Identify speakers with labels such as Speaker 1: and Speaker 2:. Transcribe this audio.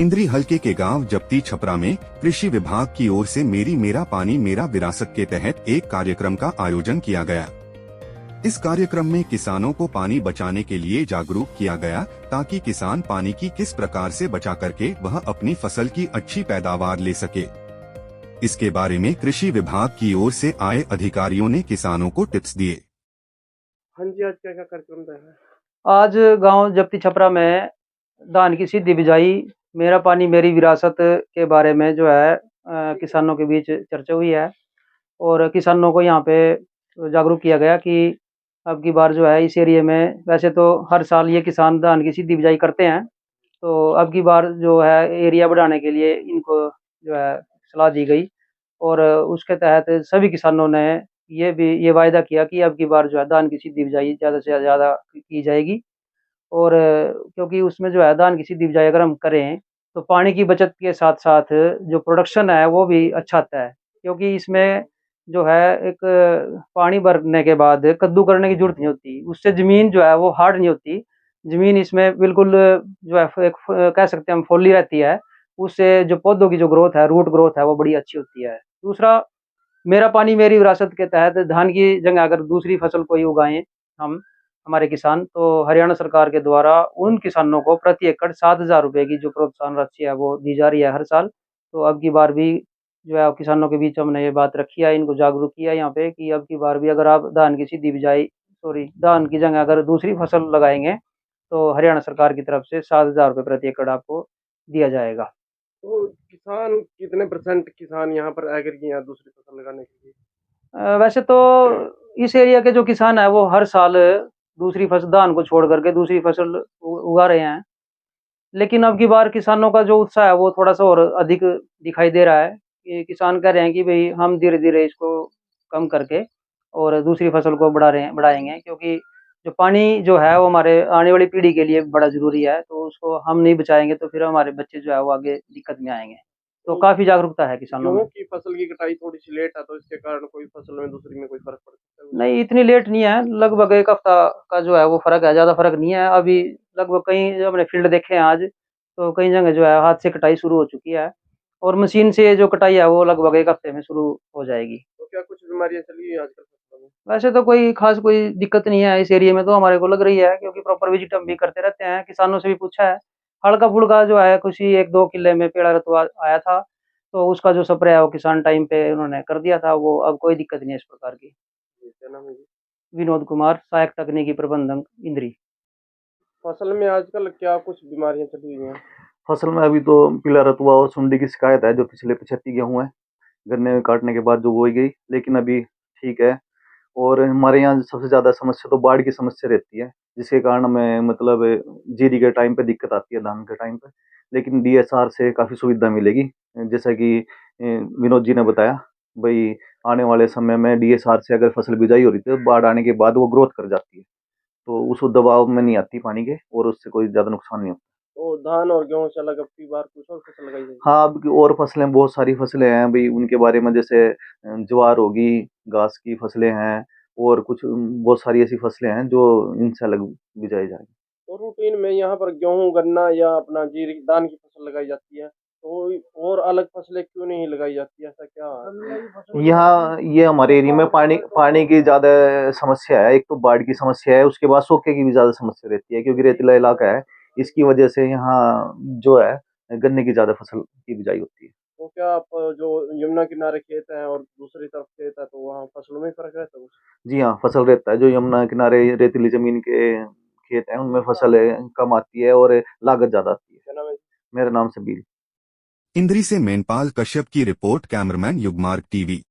Speaker 1: इंद्री हलके के गांव जप्ती छपरा में कृषि विभाग की ओर से मेरी मेरा पानी मेरा विरासत के तहत एक कार्यक्रम का आयोजन किया गया। इस कार्यक्रम में किसानों को पानी बचाने के लिए जागरूक किया गया ताकि किसान पानी की किस प्रकार से बचा करके वह अपनी फसल की अच्छी पैदावार ले सके। इसके बारे में कृषि विभाग की ओर से आए अधिकारियों ने किसानों को टिप्स दिए।
Speaker 2: हाँ जी, आज क्या क्या कार्यक्रम रहा है?
Speaker 3: आज गांव जप्ती छपरा में धान की सीधी बिजाई मेरा पानी मेरी विरासत के बारे में जो है किसानों के बीच चर्चा हुई है और किसानों को यहाँ पे जागरूक किया गया कि अब की बार जो है इस एरिया में वैसे तो हर साल ये किसान धान की सीधी बिजाई करते हैं, तो अब की बार जो है एरिया बढ़ाने के लिए इनको जो है सलाह दी गई और उसके तहत सभी किसानों ने ये वायदा किया कि अब की बार जो है धान की सीधी बिजाई ज़्यादा से ज़्यादा की जाएगी। और क्योंकि उसमें जो है धान की सीधी बिजाई अगर हम करें तो पानी की बचत के साथ-साथ जो प्रोडक्शन है वो भी अच्छा आता है, क्योंकि इसमें जो है एक पानी भरने के बाद कद्दू करने की ज़रूरत नहीं होती, उससे ज़मीन जो है वो हार्ड नहीं होती। ज़मीन इसमें बिल्कुल जो है एक कह सकते हैं हम फौली रहती है, उससे जो पौधों की जो ग्रोथ है, रूट ग्रोथ है वो बड़ी अच्छी होती है। दूसरा, मेरा पानी मेरी विरासत के तहत धान की जगह अगर दूसरी फसल कोई उगाएँ हम, हमारे किसान, तो हरियाणा सरकार के द्वारा उन किसानों को प्रति एकड़ 7,000 रुपए की जो प्रोत्साहन राशि है वो दी जा रही है हर साल। तो अब की बार भी जो है किसानों के बीच हमने ये बात रखी है, इनको जागरूक किया यहाँ पे कि अब की बार भी अगर आप धान की सीधी बिजाई धान की जगह अगर दूसरी फसल लगाएँगे, तो हरियाणा सरकार की तरफ से 7,000 रुपए प्रति एकड़ आपको दिया जाएगा।
Speaker 2: तो किसान कितने परसेंट किसान यहाँ पर एग्री हैं दूसरी फसल लगाने के लिए?
Speaker 3: वैसे तो इस एरिया के जो किसान हैं वो हर साल दूसरी फसल धान को छोड़ करके दूसरी फसल उगा रहे हैं। लेकिन अब की बार किसानों का जो उत्साह है वो थोड़ा-सा और अधिक दिखाई दे रहा है कि किसान कह रहे हैं कि भई हम धीरे-धीरे इसको कम करके और दूसरी फसल को बढ़ाएँगे, क्योंकि जो पानी जो है वो हमारे आने वाली पीढ़ी के लिए बड़ा ज़रूरी है, तो उसको हम नहीं बचाएँगे तो फिर हमारे बच्चे जो है वो आगे दिक्कत में आएँगे। तो
Speaker 2: तो
Speaker 3: काफ़ी जागरूकता है किसानों में।
Speaker 2: गेहूँ की फसल की कटाई थोड़ी-सी लेट है, तो इसके कारण कोई फसल में दूसरी में कोई फ़र्क पड़ सकता है?
Speaker 3: नहीं, इतनी लेट नहीं है, लगभग 1 हफ्ता का जो है वो फ़र्क है, ज़्यादा फ़र्क नहीं है। अभी लगभग कहीं जो हमने फ़ील्ड देखे हैं आज, तो कई जगह जो है हाथ से कटाई शुरू हो चुकी है और मशीन से जो कटाई है वो लगभग 1 हफ्ते में शुरू हो जाएगी।
Speaker 2: तो क्या कुछ बीमारियाँ चली हैं आजकल फसलों में?
Speaker 3: वैसे तो कोई ख़ास कोई दिक्कत नहीं है इस एरिया में, तो हमारे को लग रही है, क्योंकि प्रॉपर विज़िट हम भी करते रहते हैं, किसानों से भी पूछा है। हल्का-फुल्का जो है कुछ ही 1-2 किले में पेड़ा रतुआ आया था, तो उसका जो स्प्रे है वो किसान टाइम पे उन्होंने कर दिया था, वो अब कोई दिक्कत नहीं है इस प्रकार की।
Speaker 2: जी, क्या नाम है जी?
Speaker 3: विनोद कुमार, सहायक तकनीकी प्रबंधक, इंद्री।
Speaker 2: फसल में आजकल क्या कुछ बीमारियाँ चली हुई हैं?
Speaker 4: फसल में अभी तो पीला रतुआ और सुंडी की शिकायत है, जो पिछले 75 गेहूँ है गन्ने काटने के बाद जो बोई गई, लेकिन अभी ठीक है। और हमारे यहाँ सबसे ज़्यादा समस्या तो बाढ़ की समस्या रहती है, जिसके कारण हमें मतलब जीरी के टाइम पे दिक्कत आती है, धान के टाइम पे। लेकिन डीएसआर से काफ़ी सुविधा मिलेगी, जैसा कि विनोद जी ने बताया, भई आने वाले समय में डीएसआर से अगर फसल बिजाई हो रही थी, तो बाढ़ आने के बाद वो ग्रोथ कर जाती है, तो उस दबाव में नहीं आती पानी के और उससे कोई ज़्यादा नुकसान नहीं होता।
Speaker 2: तो धान और गेहूँ से अलग अब की बार कुछ और फसल लगाई जाएगी?
Speaker 4: हाँ, अब की और फसलें बहुत सारी फसलें हैं भई, उनके बारे में जैसे ज्वार होगी, घास की फसलें हैं और कुछ बहुत सारी ऐसी फसलें हैं जो इनसे अलग बिजाई जाएँगी।
Speaker 2: तो रूटीन में यहाँ पर गेहूँ, गन्ना या अपना जीरी धान की फसल लगाई जाती है, तो और अलग फसलें क्यों नहीं लगाई जाती है? ऐसा क्या है?
Speaker 4: यहाँ ये हमारे एरिया में पानी पानी की ज़्यादा समस्या है, एक तो बाढ़ की समस्या है, उसके बाद सूखे की भी ज़्यादा समस्या रहती है, क्योंकि रेतीला इलाका है, इसकी वजह से यहाँ जो है गन्ने की ज़्यादा फसल की बिजाई होती है।
Speaker 2: तो क्या आप जो यमुना किनारे खेत हैं और दूसरी तरफ खेत है, तो वहाँ फसलों में फ़र्क रहता है कुछ?
Speaker 4: जी हाँ, फसल रहता है, जो यमुना किनारे रेतीली ज़मीन के खेत हैं, उनमें फसल कम आती है और लागत ज़्यादा आती है।
Speaker 2: क्या नाम है?
Speaker 4: मेरा नाम सबीर।
Speaker 1: इंद्री से मेनपाल कश्यप की रिपोर्ट, कैमरामैन युगमार्ग टीवी।